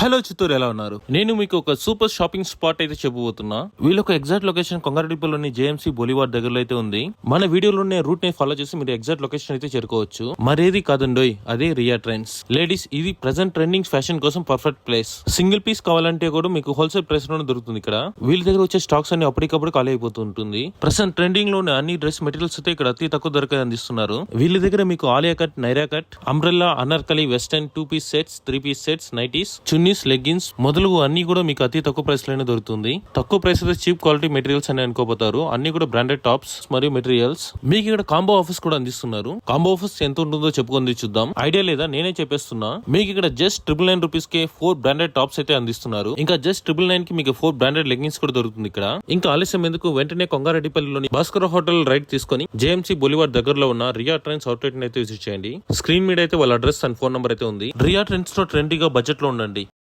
Hello Chittoor, ఎలా ఉన్నారు? నేను మీకు ఒక సూపర్ షాపింగ్ స్పాట్ అయితే చెప్పబోతున్నా. వీళ్ళొక ఎగ్జాక్ట్ లొకేషన్ కొంగారెడ్డిపల్లిలోని జేఎంసీ బొలివార్ దగ్గరలో అయితే ఉంది. మన వీడియోలోనే రూట్ ని ఫాలో చేసి మీరు ఎగ్జాక్ట్ లొకేషన్ అయితే చేరుకోవచ్చు. మరేది కాదండోయ్, అదే రియా ట్రెండ్స్. లేడీస్, ఇది ప్రెసెంట్ ట్రెండింగ్ ఫ్యాషన్ కోసం పర్ఫెక్ట్ ప్లేస్. సింగిల్ పీస్ కావాలంటే కూడా మీకు హోల్సేల్ ప్రైస్ లోనే దొరుకుతుంది. ఇక్కడ వీళ్ళ దగ్గర వచ్చే స్టాక్స్ అన్ని అప్పటికప్పుడు ఖాళీ అయిపోతూ ఉంటుంది. ప్రెసెంట్ ట్రెండింగ్ లోని అన్ని డ్రెస్ మెటీరియల్స్ అయితే ఇక్కడ అతి తక్కువ ధరకే అందిస్తున్నారు. వీళ్ళ దగ్గర మీకు Alia cut, Naira cut, umbrella, Anarkali, western 2 piece sets, 3 piece sets, nighties, chunnis, leggings మొదలగు అన్ని కూడా మీకు అతి తక్కువ ప్రైస్ లోనే దొరుకుతుంది. తక్కువ ప్రైస్ అయితే చీప్ క్వాలిటీ మెటీరియల్స్ అని అనుకోపోతారు. అన్ని కూడా బ్రాండెడ్ టాప్స్ మరియు మెటీరియల్స్. మీకు ఇక్కడ కాంబో ఆఫర్స్ కూడా అందిస్తున్నారు. కాంబో ఆఫర్స్ ఎంత ఉంటుందో చెప్పుకుంది చూద్దాం. ఐడియా లేదా? నేనే చెప్పేస్తున్నా. మీకు ఇక్కడ జస్ట్ 999 రూపీస్ కే 4 బ్రాండెడ్ టాప్స్ అయితే అందిస్తున్నారు. ఇంకా జస్ట్ 999 కి మీకు 4 బ్రాండెడ్ లెగ్గిన్స్ కూడా దొరుకుతుంది. ఇక్కడ ఇంకా ఆలస్యం ఎందుకు, వెంటనే కొంగారెడ్డిపల్లిలోని భాస్కర్ హోటల్ రైట్ తీసుకొని జేఎంసీ బొలివార్ దగ్గరలో ఉన్న రియా ట్రెండ్స్ అవుట్లెట్ ని అయితే విజిట్ చేయండి. స్క్రీన్ మీద అయితే వాళ్ళ అడ్రస్ అండ్ ఫోన్ నంబర్ అయితే ఉంది. రియా ట్రెండ్స్ లో ట్రెండీగా బడ్జెట్ లో ఉండండి.